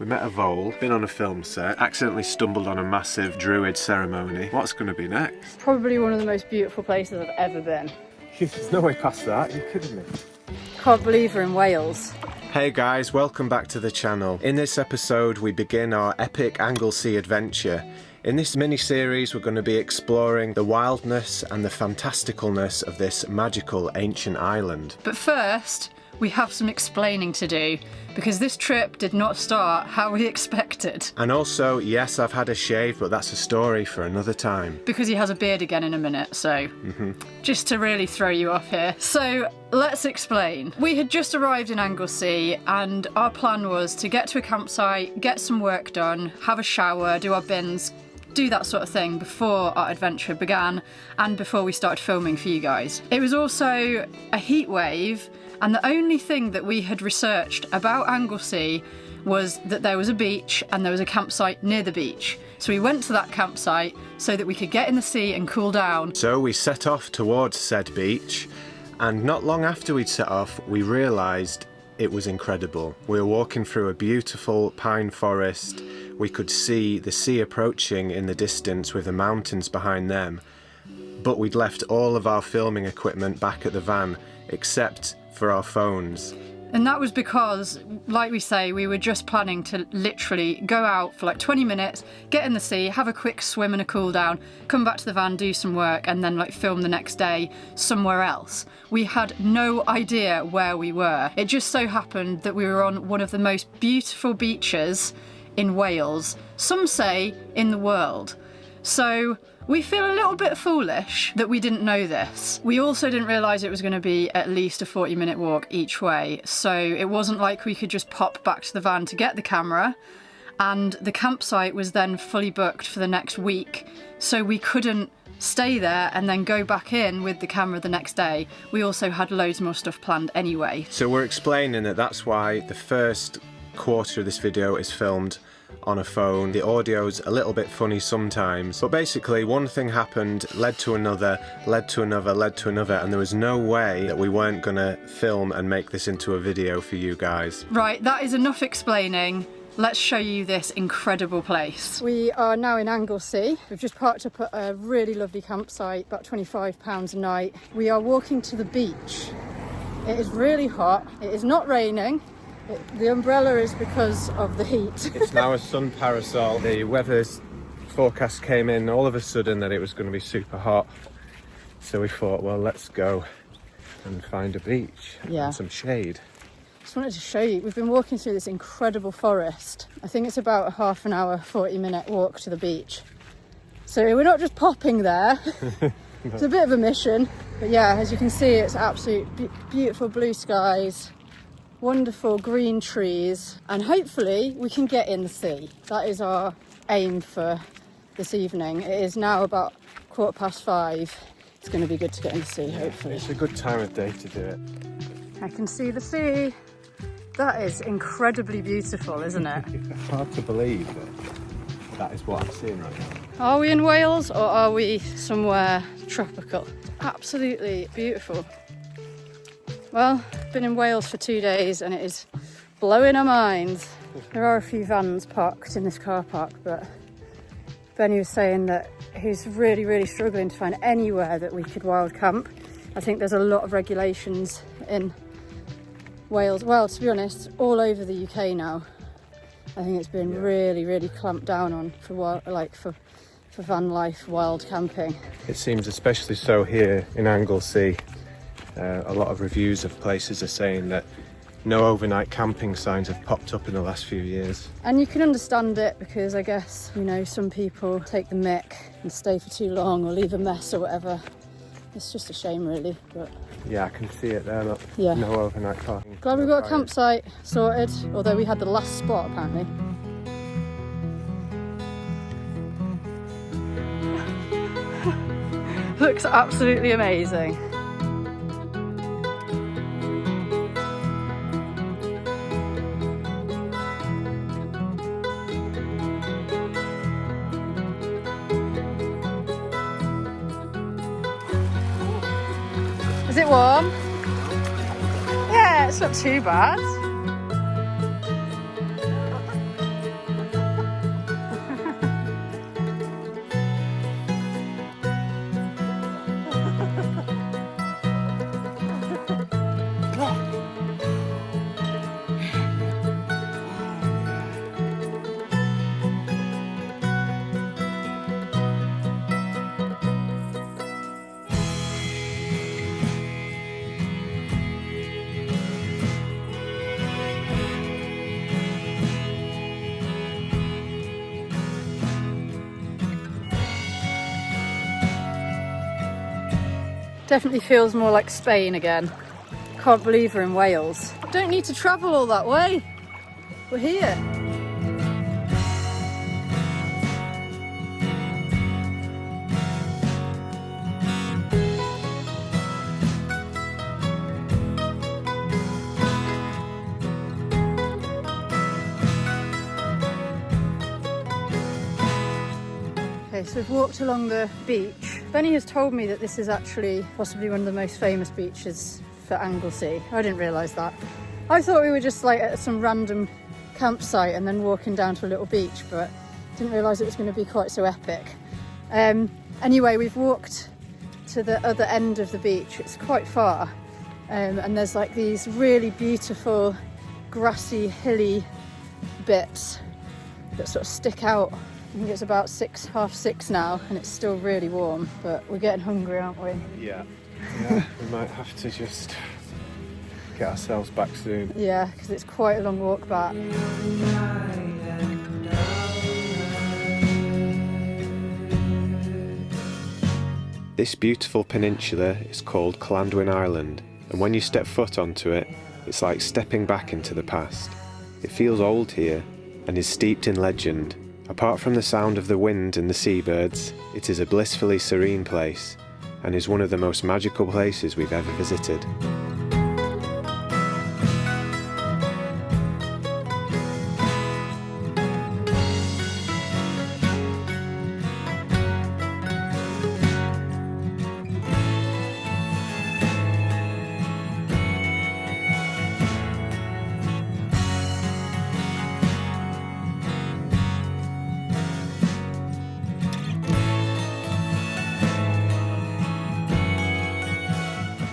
We met a vole, been on a film set, accidentally stumbled on a massive druid ceremony. What's going to be next? Probably one of the most beautiful places I've ever been. There's no way past that, you're kidding me. Can't believe we're in Wales. Hey guys, welcome back to the channel. In this episode we begin our epic Anglesey adventure. In this mini-series we're going to be exploring the wildness and the fantasticalness of this magical ancient island. But first, we have some explaining to do, because this trip did not start how we expected. And also, yes, I've had a shave, but that's a story for another time. Because he has a beard again in a minute, so just to really throw you off here. So let's explain. We had just arrived in Anglesey and our plan was to get to a campsite, get some work done, have a shower, do our bins, do that sort of thing before our adventure began and before we started filming for you guys. It was also a heat wave, and the only thing that we had researched about Anglesey was that there was a beach and there was a campsite near the beach. So we went to that campsite so that we could get in the sea and cool down. So we set off towards said beach, and not long after we'd set off, we realised it was incredible. We were walking through a beautiful pine forest. We could see the sea approaching in the distance with the mountains behind them. But we'd left all of our filming equipment back at the van, except for our phones. And that was because, like we say, we were just planning to literally go out for like 20 minutes, get in the sea, have a quick swim and a cool down, come back to the van, do some work, and then like film the next day somewhere else. We had no idea where we were. It just so happened that we were on one of the most beautiful beaches in Wales, some say in the world. So we feel a little bit foolish that we didn't know this. We also didn't realise it was going to be at least a 40-minute walk each way, so it wasn't like we could just pop back to the van to get the camera, and the campsite was then fully booked for the next week, so we couldn't stay there and then go back in with the camera the next day. We also had loads more stuff planned anyway. So we're explaining that that's why the first quarter of this video is filmed on a phone. The audio's a little bit funny sometimes, but basically one thing happened, led to another, led to another, led to another, and there was no way that we weren't gonna film and make this into a video for you guys. Right, that is enough explaining. Let's show you this incredible place. We are now in Anglesey. We've just parked up at a really lovely campsite, about £25 a night. We are walking to the beach. It is really hot. It is not raining. The umbrella is because of the heat. It's now a sun parasol. The weather's forecast came in all of a sudden that it was going to be super hot. So we thought, well, let's go and find a beach and some shade. Just wanted to show you, we've been walking through this incredible forest. I think it's about a half an hour, 40-minute walk to the beach. So we're not just popping there. No. It's a bit of a mission. But yeah, as you can see, it's absolute beautiful blue skies. Wonderful green trees, and hopefully we can get in the sea. That is our aim for this evening. It is now about 5:15. It's going to be good to get in the sea, hopefully. It's a good time of day to do it. I can see the sea. That is incredibly beautiful, isn't it? It's hard to believe that is what I'm seeing right now. Are we in Wales or are we somewhere tropical? Absolutely beautiful. Well, been in Wales for 2 days and it is blowing our minds. There are a few vans parked in this car park, but Benny was saying that he's really struggling to find anywhere that we could wild camp. I think there's a lot of regulations in Wales. Well, to be honest, all over the UK now. I think it's been really clamped down on for van life, wild camping. It seems especially so here in Anglesey. A lot of reviews of places are saying that no overnight camping signs have popped up in the last few years. And you can understand it because I guess, you know, some people take the mick and stay for too long or leave a mess or whatever. It's just a shame really, but... Yeah, I can see it there, look. Yeah. No overnight parking. Glad we've got a campsite sorted, although we had the last spot apparently. Looks absolutely amazing. Is it warm? Yeah, it's not too bad. Definitely feels more like Spain again. Can't believe we're in Wales. Don't need to travel all that way. We're here. Okay, so we've walked along the beach. Benny has told me that this is actually possibly one of the most famous beaches for Anglesey. I didn't realise that. I thought we were just like at some random campsite and then walking down to a little beach, but didn't realise it was going to be quite so epic. Anyway, we've walked to the other end of the beach. It's quite far, and there's like these really beautiful grassy, hilly bits that sort of stick out. I think it's about 6:30 now, and it's still really warm, but we're getting hungry, aren't we? Yeah, we might have to just get ourselves back soon. Yeah, because it's quite a long walk back. This beautiful peninsula is called Llanddwyn Island, and when you step foot onto it, it's like stepping back into the past. It feels old here, and is steeped in legend. Apart from the sound of the wind and the seabirds, it is a blissfully serene place, and is one of the most magical places we've ever visited.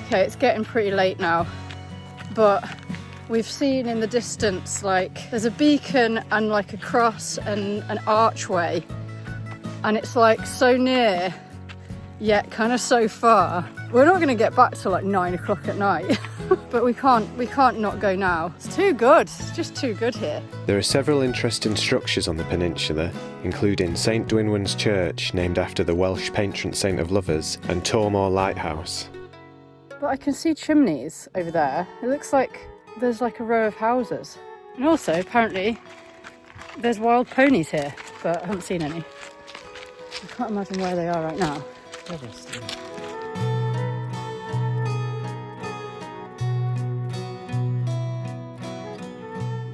Okay, it's getting pretty late now, but we've seen in the distance, like, there's a beacon and like a cross and an archway, and it's like so near, yet kind of so far. We're not going to get back till like 9 o'clock at night, but we can't not go now. It's too good. It's just too good here. There are several interesting structures on the peninsula, including St Dwynwen's Church, named after the Welsh patron saint of lovers, and Tormore Lighthouse. But I can see chimneys over there. It looks like there's like a row of houses. And also, apparently, there's wild ponies here, but I haven't seen any. I can't imagine where they are right now.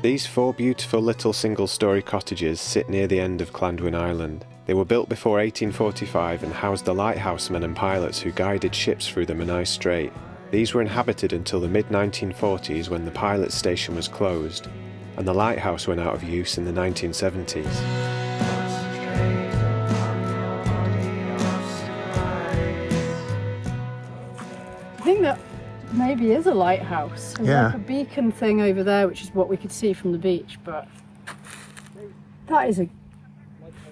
These 4 beautiful little single-storey cottages sit near the end of Llanddwyn Island. They were built before 1845 and housed the lighthousemen and pilots who guided ships through the Menai Strait. These were inhabited until the mid-1940s when the pilot station was closed, and the lighthouse went out of use in the 1970s. I think that maybe is a lighthouse. There's like a beacon thing over there, which is what we could see from the beach, but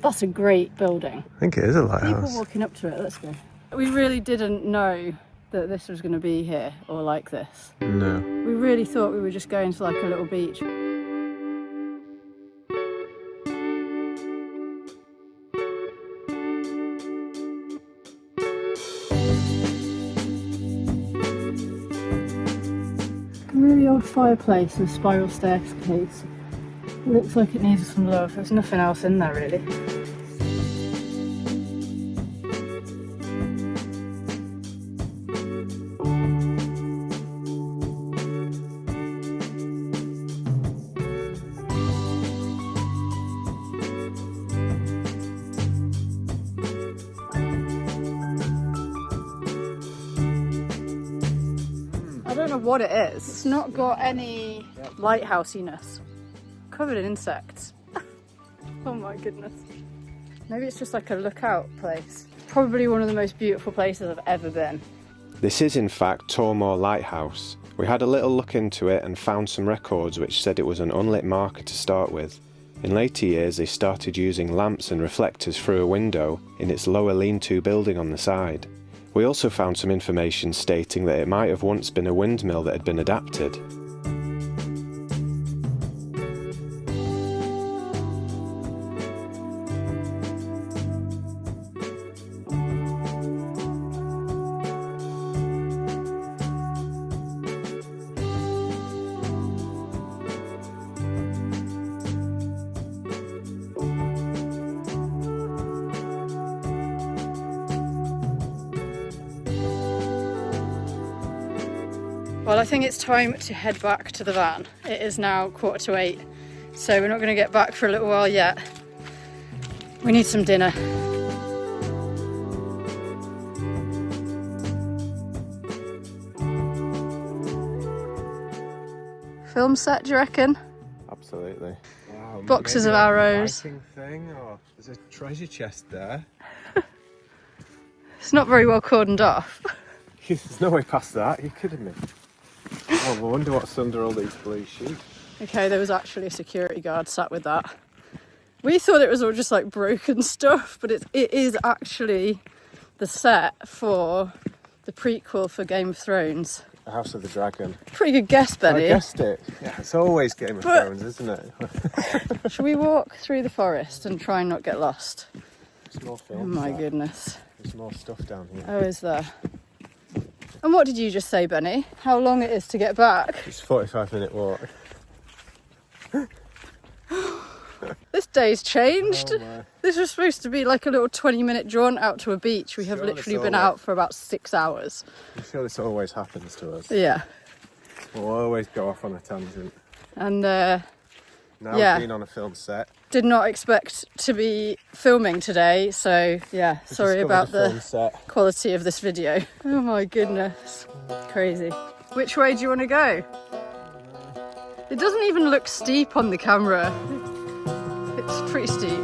that's a great building. I think it is a lighthouse. People walking up to it, let's go. We really didn't know that this was going to be here or like this. No. We really thought we were just going to like a little beach. A really old fireplace and spiral staircase. It looks like it needs some love. There's nothing else in there really. I don't know what it is. It's not got any lighthousiness. Covered in insects. Oh my goodness. Maybe it's just like a lookout place. Probably one of the most beautiful places I've ever been. This is in fact Tormore Lighthouse. We had a little look into it and found some records which said it was an unlit marker to start with. In later years they started using lamps and reflectors through a window in its lower lean-to building on the side. We also found some information stating that it might have once been a windmill that had been adapted. Well, I think it's time to head back to the van. It is now 7:45, so we're not going to get back for a little while yet. We need some dinner. Film set, do you reckon? Absolutely. Wow, Boxes of arrows. Thing, or there's a treasure chest there. It's not very well cordoned off. There's no way past that. You're kidding me. Oh, I wonder what's under all these blue sheets. Okay, there was actually a security guard sat with that. We thought it was all just like broken stuff, but it is actually the set for the prequel for Game of Thrones. The House of the Dragon. Pretty good guess, Benny. I guessed it. Yeah, it's always Game of Thrones, isn't it? Shall we walk through the forest and try and not get lost? There's more Oh films. my goodness. There's more stuff down here. Oh, is there? And what did you just say, Benny? How long it is to get back? It's a 45-minute walk. This day's changed. Oh my. This was supposed to be like a little 20-minute jaunt out to a beach. We have Sure, literally it's been all out for about 6 hours. I'm sure this always happens to us. Yeah. We'll always go off on a tangent. And Now Yeah. being on a film set. did not expect to be filming today, so yeah, we sorry discovered about a film the set. quality of this video. Oh my goodness. Crazy. Which way do you want to go? It doesn't even look steep on the camera. It's pretty steep.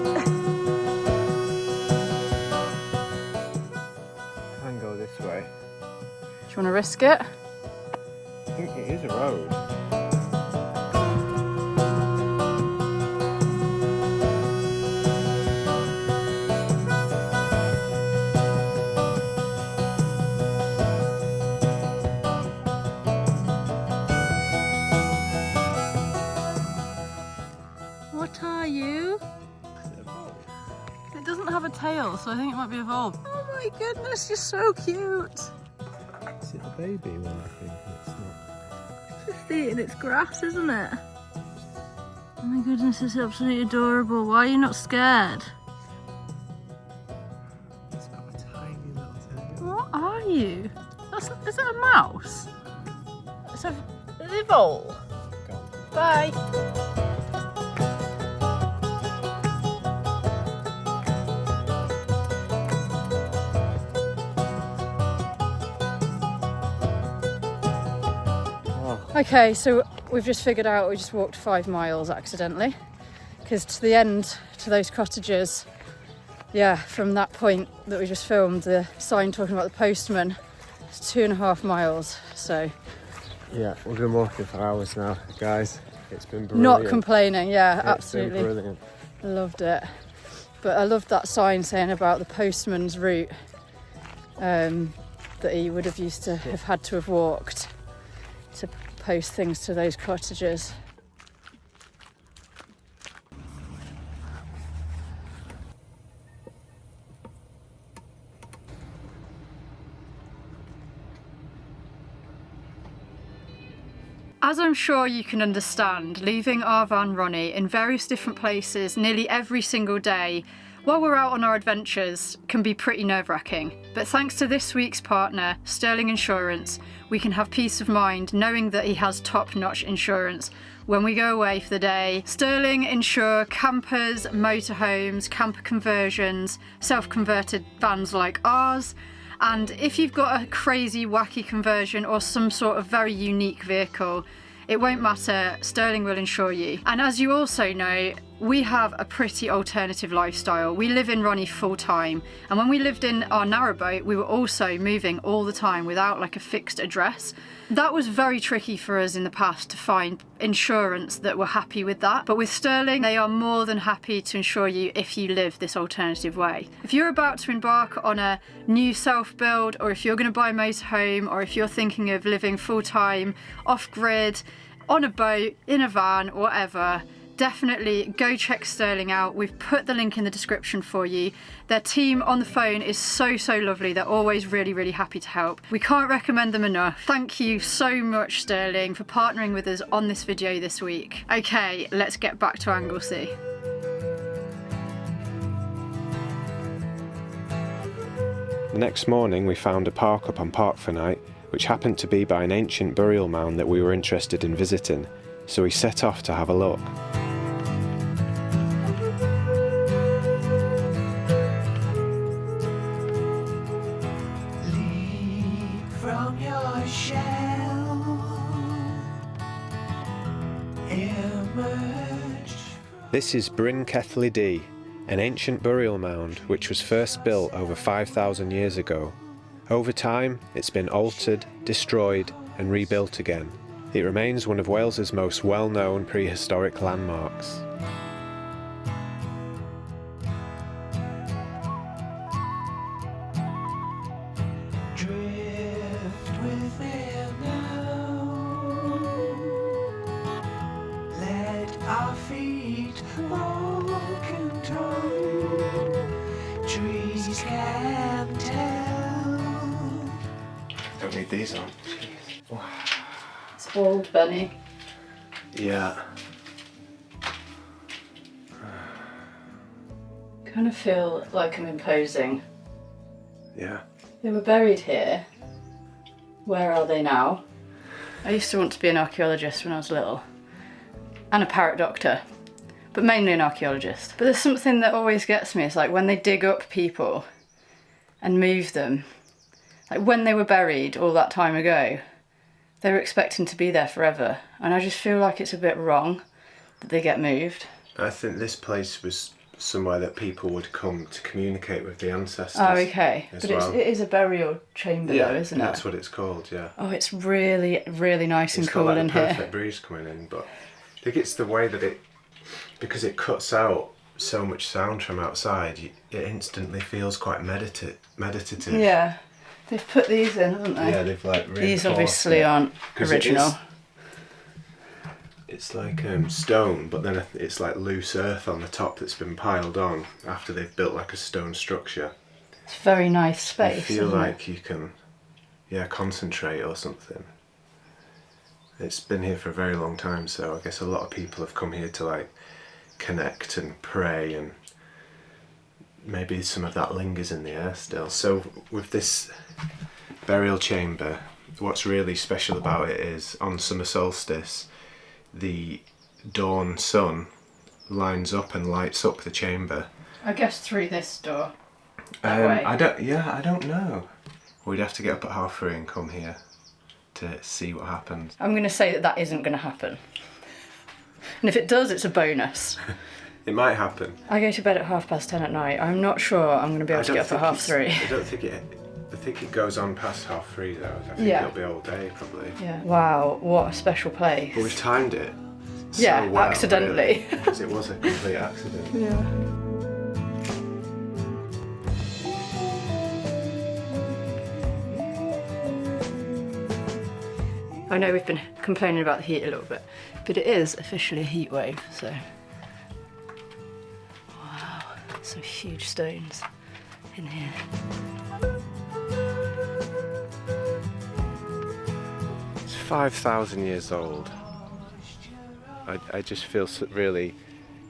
Can go this way. Do you want to risk it? I think it is a road. What are you? It doesn't have a tail, so I think it might be a vole. Oh my goodness, you're so cute. Is it a baby one, I think? It's not. It's just eating its grass, isn't it? Oh my goodness, it's absolutely adorable. Why are you not scared? It's got a tiny little tail. What are you? Is that a mouse? It's a vole. Go on. Bye. Okay, so we've just figured out we just walked 5 miles accidentally, because to the end, to those cottages, yeah, from that point that we just filmed, the sign talking about the postman, it's 2.5 miles, so. Yeah, we've been walking for hours now, guys. It's been brilliant. Not complaining, yeah, It's absolutely. been brilliant. Loved it. But I loved that sign saying about the postman's route that he would have used to have had to have walked to post things to those cottages. As I'm sure you can understand, leaving our van Ronnie in various different places nearly every single day while we're out on our adventures can be pretty nerve-wracking. But thanks to this week's partner, Sterling Insurance, we can have peace of mind knowing that he has top-notch insurance when we go away for the day. Sterling insure campers, motorhomes, camper conversions, self-converted vans like ours, and if you've got a crazy, wacky conversion or some sort of very unique vehicle, it won't matter, Sterling will insure you. And as you also know, we have a pretty alternative lifestyle. We live in Ronnie full time, and when we lived in our narrowboat, we were also moving all the time without like a fixed address. That was very tricky for us in the past to find insurance that were happy with that. But with Sterling, they are more than happy to insure you if you live this alternative way. If you're about to embark on a new self-build, or if you're going to buy a motorhome, or if you're thinking of living full-time, off-grid, on a boat, in a van, whatever, definitely go check Sterling out. We've put the link in the description for you. Their team on the phone is so lovely. They're always really happy to help. We can't recommend them enough. Thank you so much, Sterling, for partnering with us on this video this week. Okay, let's get back to Anglesey. The next morning we found a park up on Park for night, which happened to be by an ancient burial mound that we were interested in visiting, so we set off to have a look. Leap from your shell, emerge. This is Bryn D, an ancient burial mound which was first built over 5,000 years ago. Over time, it's been altered, destroyed and rebuilt again. It remains one of Wales's most well-known prehistoric landmarks. Drift with me now. Let our feet walk and talk. Trees can tell. Don't need these on. It's old, Benny. Yeah. Kind of feel like I'm imposing. Yeah. They were buried here. Where are they now? I used to want to be an archaeologist when I was little. And a parrot doctor. But mainly an archaeologist. But there's something that always gets me. It's like when they dig up people and move them. Like when they were buried all that time ago, they were expecting to be there forever. And I just feel like it's a bit wrong that they get moved. I think this place was somewhere that people would come to communicate with the ancestors. Oh, okay. As But well. it is a burial chamber though, isn't it? That's what it's called, yeah. Oh, it's really, really nice and It's cool got like in the here. perfect breeze coming in, but I think it's the way that because it cuts out so much sound from outside, it instantly feels quite meditative. Yeah. They've put these in, haven't they? Yeah, they've like These reinforced obviously it. aren't 'Cause original. It's like stone, but then it's like loose earth on the top that's been piled on after they've built like a stone structure. It's a very nice space. You feel isn't like you can, concentrate or something. It's been here for a very long time, so I guess a lot of people have come here to like connect and pray, and maybe some of that lingers in the air still. So with this burial chamber, what's really special about it is on Summer Solstice, the dawn sun lines up and lights up the chamber. I guess through this door. That way. I don't know. We'd have to get up at 3:30 and come here to see what happens. I'm going to say that isn't going to happen. And if it does, it's a bonus. It might happen. I go to bed at 10:30 at night. I'm not sure I'm going to be able to get up at 3:30. I don't think it. I think it goes on past 3:30 though. I think Yeah. it'll be all day probably. Yeah. Wow, what a special place. But we've timed it. Yeah, so well, accidentally. Because it was a complete accident. Yeah. I know we've been complaining about the heat a little bit, but it is officially a heat wave, so. Wow, some huge stones in here. It's 5,000 years old. I just feel really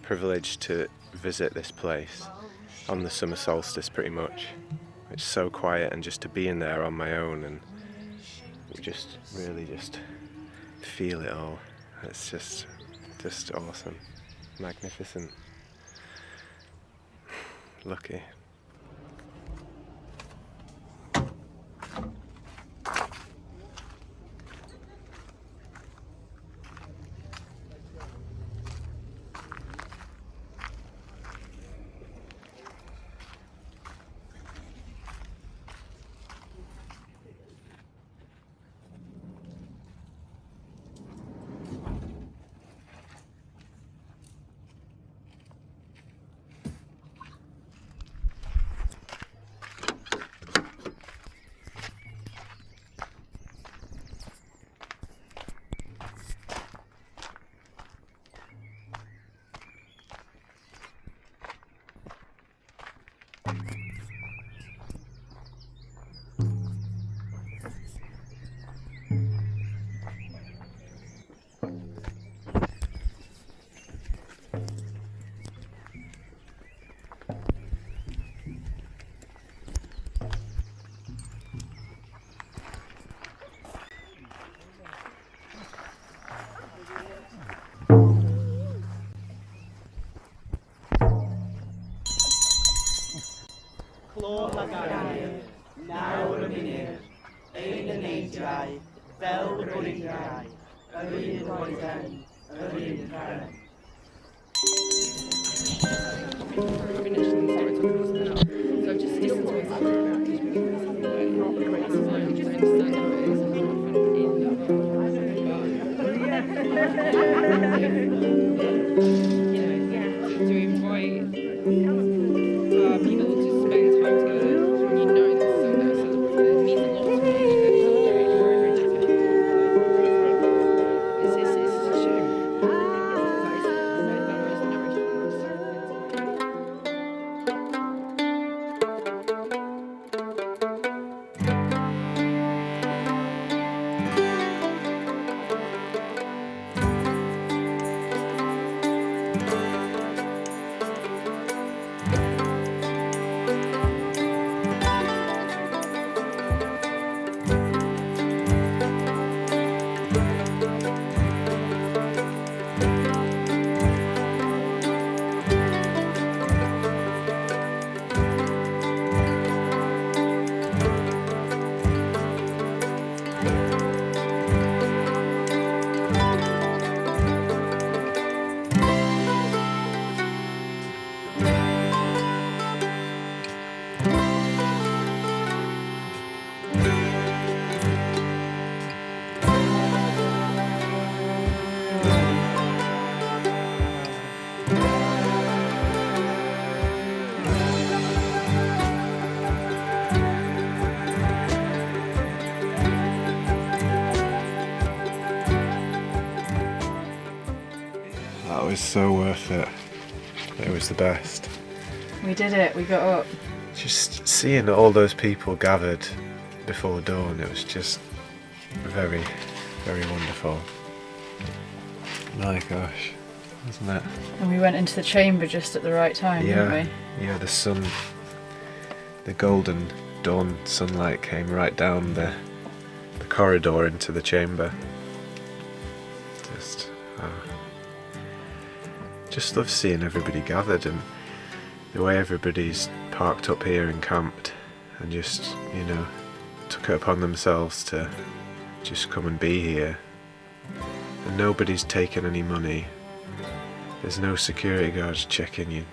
privileged to visit this place on the summer solstice pretty much. It's so quiet, and just to be in there on my own and just really just feel it all. It's just awesome. Magnificent. Lucky. clod la gadair, nawr y munud, ein y neidiau, fel y bwridiau, yr un oeden, yr un pren. That was so worth it. It was the best. We did it, we got up. Just seeing all those people gathered before dawn, it was just very, very wonderful. My gosh, wasn't it? And we went into the chamber just at the right time, didn't we? Yeah, the sun, the golden dawn sunlight came right down the corridor into the chamber. Just love seeing everybody gathered and the way everybody's parked up here and camped and just, you know, took it upon themselves to just come and be here. And nobody's taken any money. There's no security guards checking your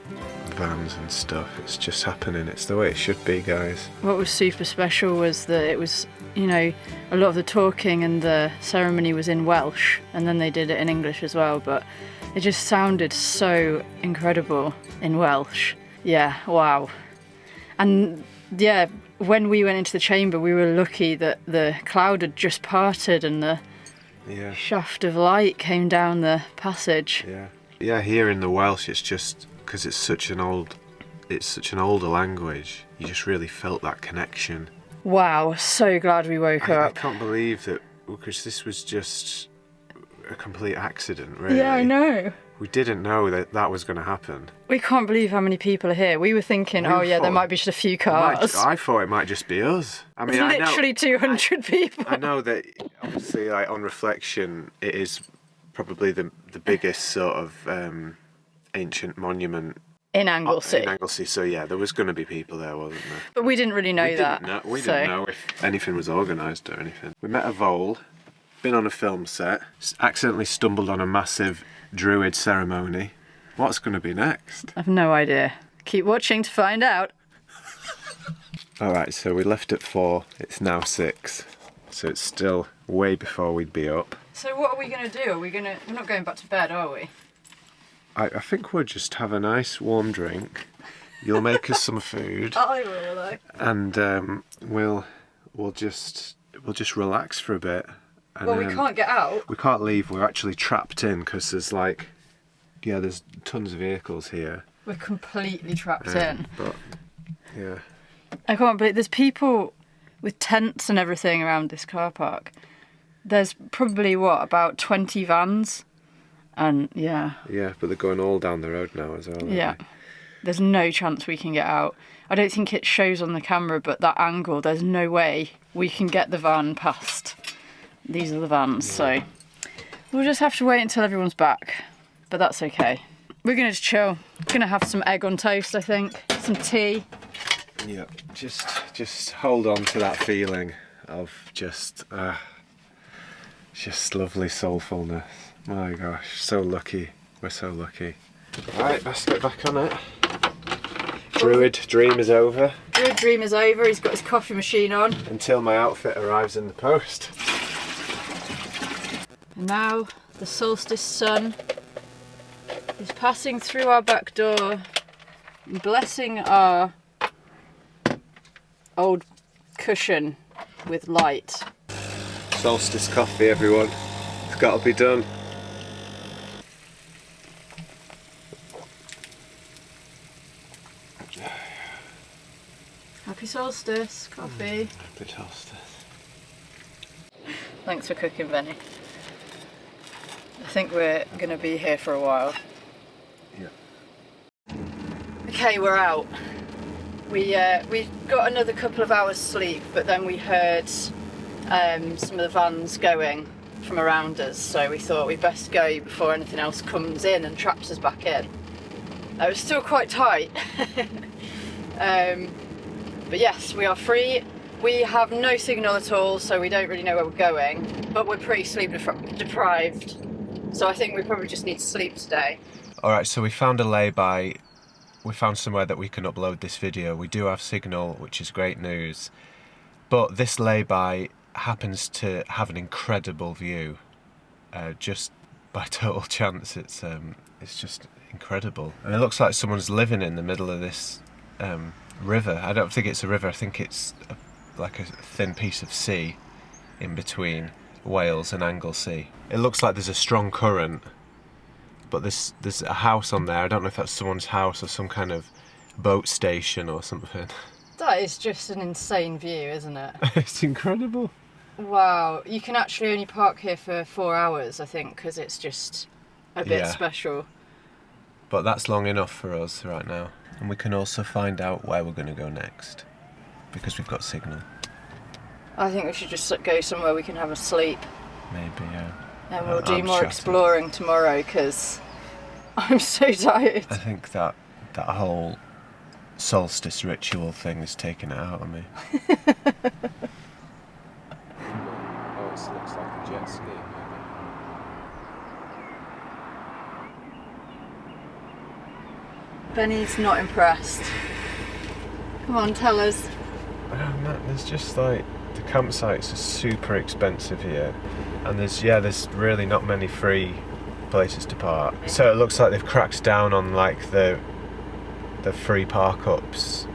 vans and stuff. It's just happening. It's the way it should be, guys. What was super special was that it was, you know, a lot of the talking and the ceremony was in Welsh, and then they did it in English as well, but it just sounded so incredible in Welsh. Yeah, wow. And yeah, when we went into the chamber, we were lucky that the cloud had just parted and the shaft of light came down the passage. Yeah, here in the Welsh, it's just because it's such an older language. You just really felt that connection. Wow, so glad we woke up. I can't believe that, because this was just a complete accident, really. Yeah, I know. We didn't know that was going to happen. We can't believe how many people are here. We were thinking, there might be just a few cars. I thought it might just be us. I mean, it's literally 200 people. I know that, obviously, like, on reflection, it is probably the biggest sort of ancient monument in Anglesey. In Anglesey, so yeah, there was going to be people there, wasn't there? But we didn't really know that. We didn't know if anything was organised or anything. We met a vole, been on a film set, accidentally stumbled on a massive druid ceremony. What's going to be next? I've no idea. Keep watching to find out. Alright, so we left at 4, it's now 6, so it's still way before we'd be up. So what are we going to do? We're not going back to bed, are we? I think we'll just have a nice warm drink. You'll make us some food. I will, though. And we'll just relax for a bit. And we can't get out. We can't leave. We're actually trapped in because there's tons of vehicles here. We're completely trapped in. But yeah, I can't believe there's people with tents and everything around this car park. There's probably about 20 vans. And yeah, but they're going all down the road now as well. Yeah, there's no chance we can get out. I don't think it shows on the camera, but that angle, there's no way we can get the van past. These are the vans, so we'll just have to wait until everyone's back. But that's okay. We're gonna just chill. Gonna have some egg on toast, I think, some tea. Yeah, just hold on to that feeling of just lovely soulfulness. My gosh, so lucky. We're so lucky. Right, let's get back on it. Druid dream is over. Druid dream is over. He's got his coffee machine on. Until my outfit arrives in the post. And now the solstice sun is passing through our back door, blessing our old cushion with light. Solstice coffee, everyone. It's got to be done. Happy solstice coffee. Happy solstice. Thanks for cooking, Benny. I think we're going to be here for a while. Yeah. Okay, we're out. We got another couple of hours sleep, but then we heard some of the vans going from around us, so we thought we'd best go before anything else comes in and traps us back in. It was still quite tight. But yes, we are free. We have no signal at all, so we don't really know where we're going, but we're pretty sleep deprived, so I think we probably just need to sleep today. Alright, so we found a lay-by. We found somewhere that we can upload this video. We do have signal, which is great news, but this lay-by happens to have an incredible view. Just by total chance, it's just incredible. And it looks like someone's living in the middle of this river. I don't think it's a river, I think it's like a thin piece of sea in between Wales and Anglesey. It looks like there's a strong current, but there's a house on there. I don't know if that's someone's house or some kind of boat station or something. That is just an insane view, isn't it? It's incredible. Wow, you can actually only park here for 4 hours, I think, because it's just a bit special. But that's long enough for us right now. And we can also find out where we're going to go next, because we've got signal. I think we should just go somewhere we can have a sleep. Maybe, yeah. And we'll do more exploring tomorrow, because I'm so tired. I think that whole solstice ritual thing is taking it out of me. Oh, it looks like a jet ski. Benny's not impressed. Come on, tell us. There's just like, the campsites are super expensive here, and there's really not many free places to park. So it looks like they've cracked down on like the free park ups,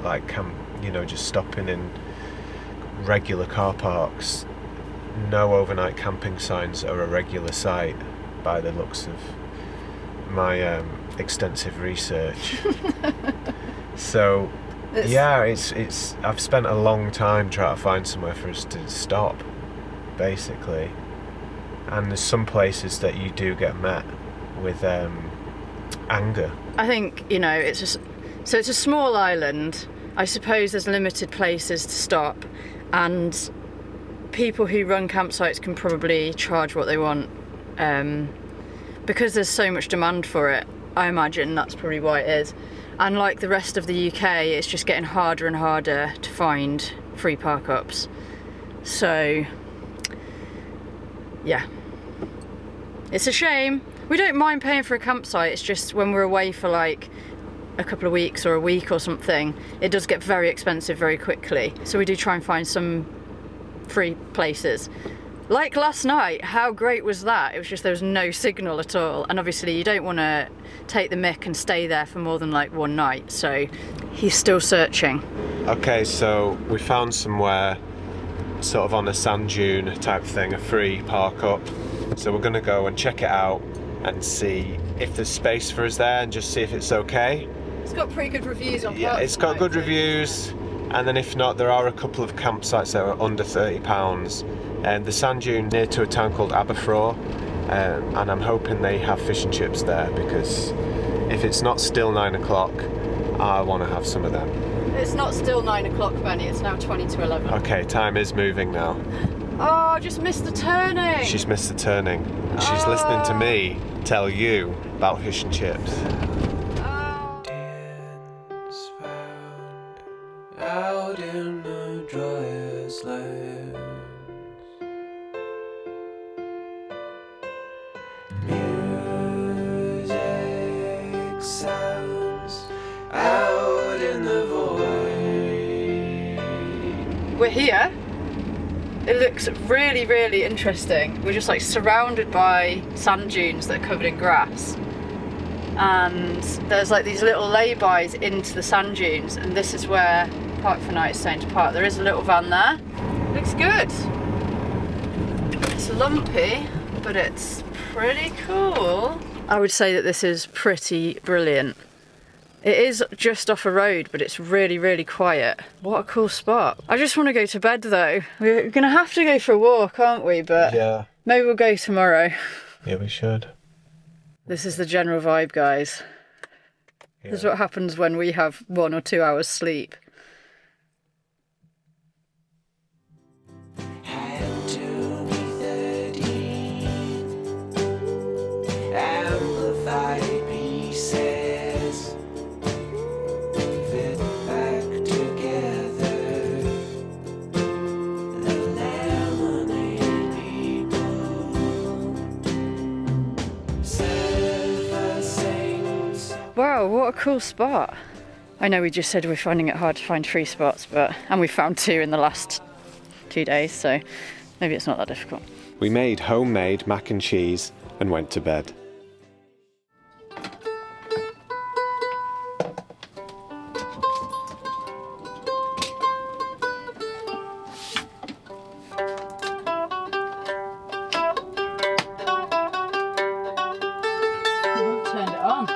like just stopping in regular car parks. No overnight camping signs are a regular sight by the looks of my extensive research. So it's I've spent a long time trying to find somewhere for us to stop, basically, and there's some places that you do get met with anger. I think it's a small island. I suppose there's limited places to stop, and people who run campsites can probably charge what they want, because there's so much demand for it. I imagine that's probably why it is. And like the rest of the UK, it's just getting harder and harder to find free park-ups. So, yeah. It's a shame. We don't mind paying for a campsite, it's just when we're away for like a couple of weeks or a week or something, it does get very expensive very quickly. So we do try and find some free places. Like last night, how great was that? It was just there was no signal at all, and obviously you don't want to take the mick and stay there for more than like one night, so he's still searching. Okay, so we found somewhere sort of on a sand dune type thing, a free park up. So we're going to go and check it out and see if there's space for us there and just see if it's okay. It's got pretty good reviews on Yeah, it's got good reviews, and then if not, there are a couple of campsites that are under £30. And the sand dune near to a town called Aberfraw, and I'm hoping they have fish and chips there, because if it's not still 9 o'clock, I want to have some of them. It's not still 9 o'clock, Benny, it's now 20 to 11. Okay, time is moving now. Oh, I just missed the turning. She's missed the turning. And she's listening to me tell you about fish and chips. Dance found out in the driest lands. Music sounds out in the void. We're here. It looks really, really interesting. We're just like surrounded by sand dunes that are covered in grass. And there's like these little lay-bys into the sand dunes, and this is where Park for Night is staying to park. There is a little van there. Looks good. It's lumpy, but it's pretty cool. I would say that this is pretty brilliant. It is just off a road, but it's really, really quiet. What a cool spot. I just want to go to bed though. We're gonna have to go for a walk, aren't we? But Yeah. maybe we'll go tomorrow. Yeah, we should. This is the general vibe, guys. Yeah. This is what happens when we have 1 or 2 hours sleep. Hand to me 13 amplified pieces fit back together. The lemonade people surfacing. Wow, what a cool spot. I know we just said we're finding it hard to find free spots, and we found 2 in the last 2 days, so maybe it's not that difficult. We made homemade mac and cheese and went to bed. Turned it on.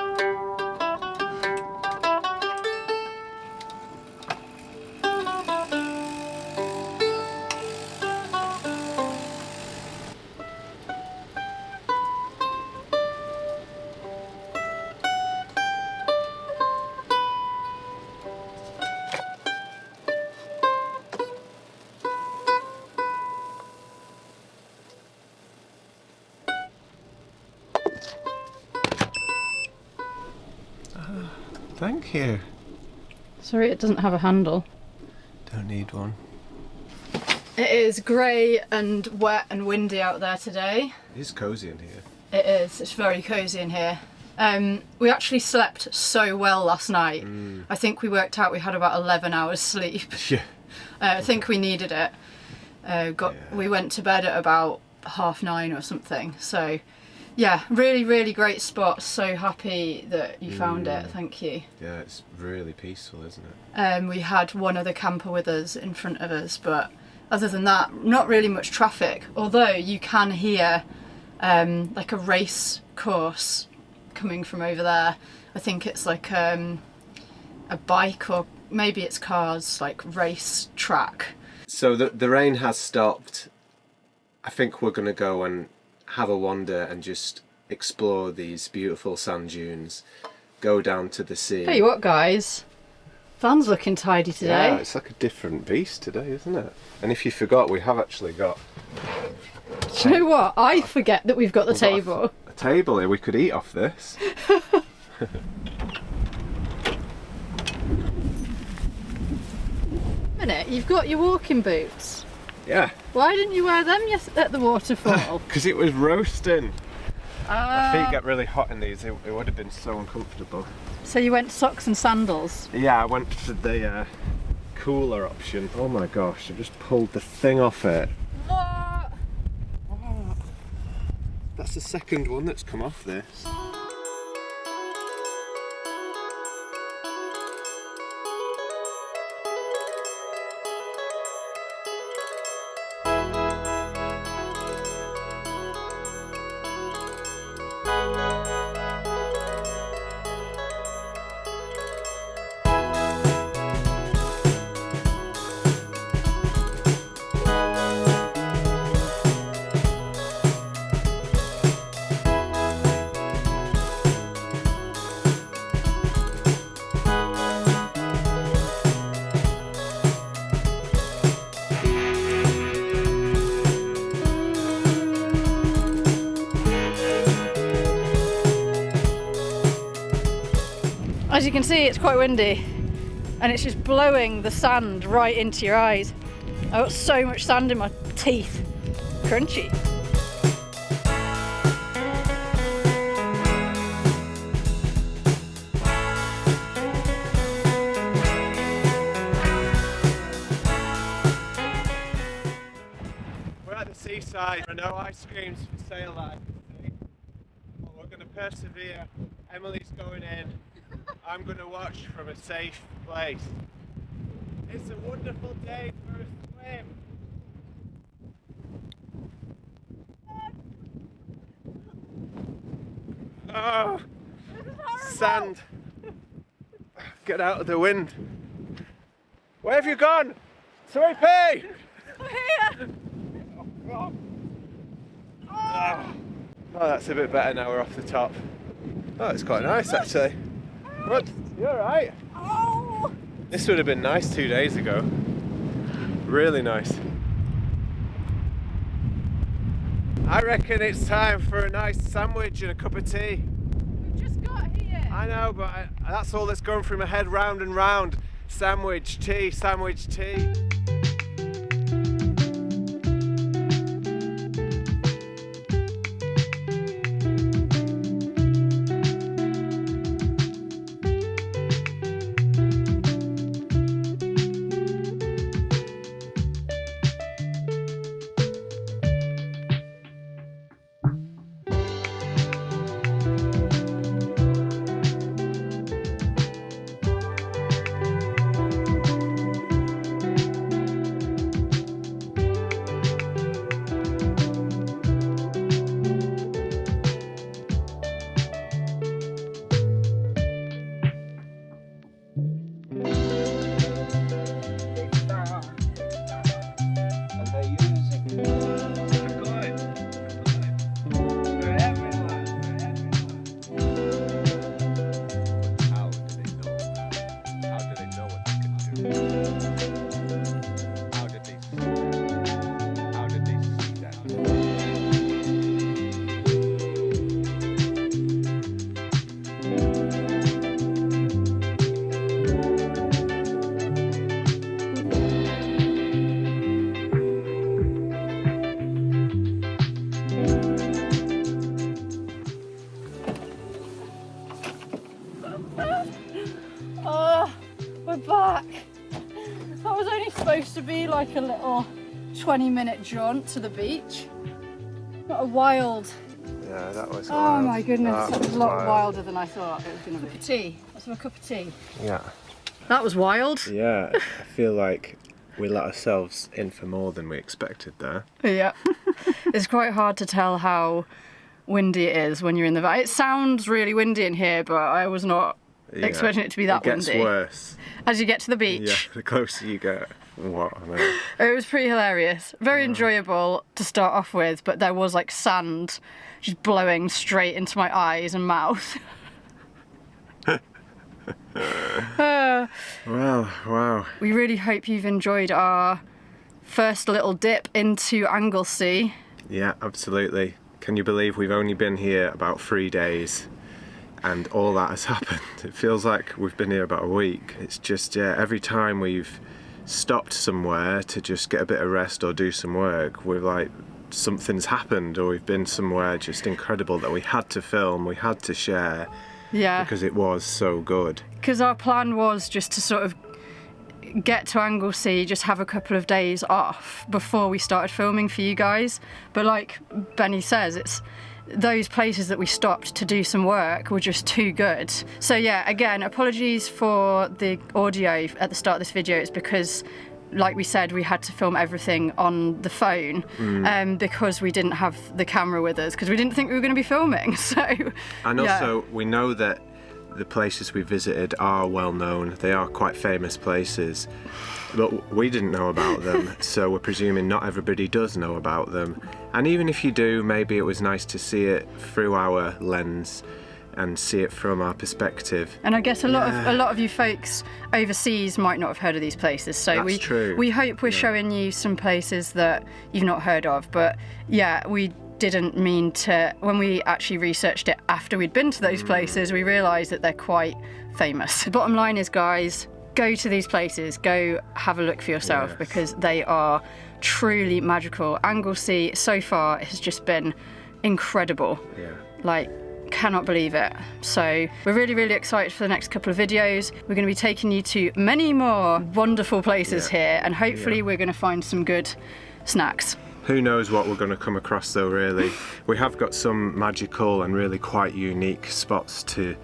Thank you. Sorry, it doesn't have a handle. Don't need one. It is grey and wet and windy out there today. It is cosy in here. It is. It's very cosy in here. We actually slept so well last night. I think we worked out we had about 11 hours sleep. Yeah. I think we needed it. We went to bed at about 9:30 or something. So yeah, really, really great spot. So happy that you found it. Thank you. Yeah, it's really peaceful, isn't it? We had one other camper with us in front of us, but other than that, not really much traffic. Although you can hear like a race course coming from over there. I think it's like a bike, or maybe it's cars, like race track. So the rain has stopped. I think we're going to go and have a wander and just explore these beautiful sand dunes, go down to the sea. Tell you what, guys, van's looking tidy today. Yeah, it's like a different beast today, isn't it? And if you forgot, we have actually got Do you know what? I forget that we've got the table. a table here. We could eat off this. Minute, you've got your walking boots. Yeah, Why didn't you wear them at the waterfall? because it was roasting. My feet get really hot in these. It would have been so uncomfortable. So you went socks and sandals. Yeah, I went for the cooler option. Oh my gosh, I just pulled the thing off it. What? That's the second one that's come off this. As you can see, it's quite windy. and it's just blowing the sand right into your eyes. I got so much sand in my teeth. Crunchy. We're at the seaside. There are no ice creams for sale that I can see. But we're going to persevere. Emily's going in. I'm going to watch from a safe place. It's a wonderful day for a swim. Oh, sand. Get out of the wind. Where have you gone? Sweepy! Here. Oh, that's a bit better now we're off the top. Oh, it's quite nice actually. What? You alright? Oh. This would have been nice 2 days ago. Really nice. I reckon it's time for a nice sandwich and a cup of tea. We just got here. I know, but that's all that's going through my head round and round. Sandwich, tea, sandwich, tea. We're back. That was only supposed to be like a little 20-minute jaunt to the beach. What a wild. Yeah, that was Oh wild. my goodness, That that was was a lot wild. wilder than I thought it was going to be. Tea. Let's have a cup of tea. Yeah. That was wild. Yeah, I feel like we let ourselves in for more than we expected there. Yeah. It's quite hard to tell how windy it is when you're in the van. It sounds really windy in here, but I was not expecting it to be that windy. It gets windy. worse. As you get to the beach. Yeah, the closer you get. What on earth? It was pretty hilarious. Very enjoyable to start off with, but there was like sand just blowing straight into my eyes and mouth. Wow. We really hope you've enjoyed our first little dip into Anglesey. Yeah, absolutely. Can you believe we've only been here about 3 days and all that has happened? It feels like we've been here about a week. It's just, every time we've stopped somewhere to just get a bit of rest or do some work, we're like, something's happened, or we've been somewhere just incredible that we had to film, we had to share. Yeah. Because it was so good. Because our plan was just to sort of get to Anglesey, just have a couple of days off before we started filming for you guys. But like Benny says, it's those places that we stopped to do some work were just too good. So yeah, again, apologies for the audio at the start of this video. It's because, like we said, we had to film everything on the phone because we didn't have the camera with us, because we didn't think we were going to be filming. So, And yeah. also, we know that the places we visited are well known. They are quite famous places, but we didn't know about them, so we're presuming not everybody does know about them. And even if you do, maybe it was nice to see it through our lens and see it from our perspective. And I guess a lot of you folks overseas might not have heard of these places. So That's true. we hope we're showing you some places that you've not heard of. But yeah, we didn't mean to. When we actually researched it after we'd been to those places, we realised that they're quite famous. The bottom line is, guys, go to these places, go have a look for yourself, Yes. because they are truly magical. Anglesey so far has just been incredible. Yeah. Like, cannot believe it. So we're really, really excited for the next couple of videos. We're going to be taking you to many more wonderful places here, and hopefully we're going to find some good snacks. Who knows what we're going to come across though, really. We have got some magical and really quite unique spots to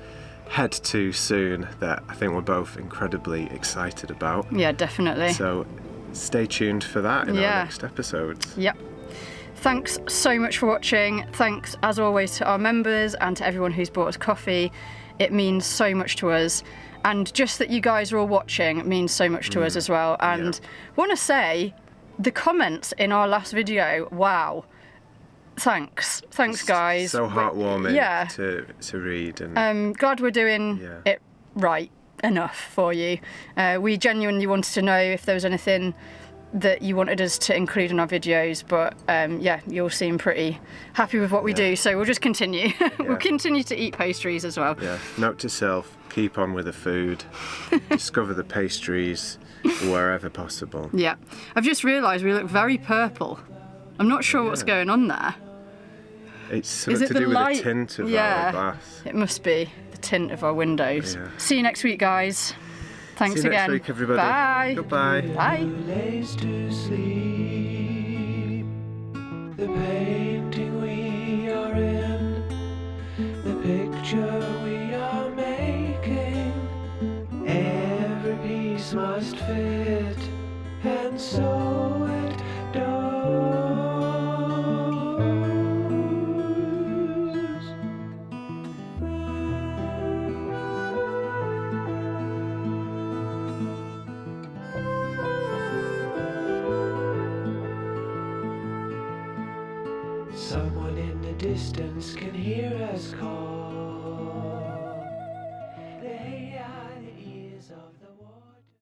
head to soon that I think we're both incredibly excited about. Yeah, definitely. So stay tuned for that in our next episodes. Yep. Thanks so much for watching. Thanks, as always, to our members and to everyone who's bought us coffee. It means so much to us. And just that you guys are all watching means so much to us as well. And want to say, the comments in our last video, wow. Thanks, guys. So heartwarming Yeah. to read. And Glad we're doing it right enough for you. We genuinely wanted to know if there was anything that you wanted us to include in our videos, but yeah, you all seem pretty happy with what we do, so we'll just continue. We'll continue to eat pastries as well. yeah, note to self, keep on with the food, discover the pastries wherever possible. Yeah, I've just realised we look very purple. I'm not sure what's going on there. It's Is something it to the do with light? the tint of Yeah. our glass. It must be the tint of our windows. Yeah. See you next week, guys. Thanks See you again. next week, everybody. Bye. Goodbye. Bye. Lays to sleep. The painting we are in, the picture we are making. Every piece must fit, and so it does. Someone in the distance can hear us call.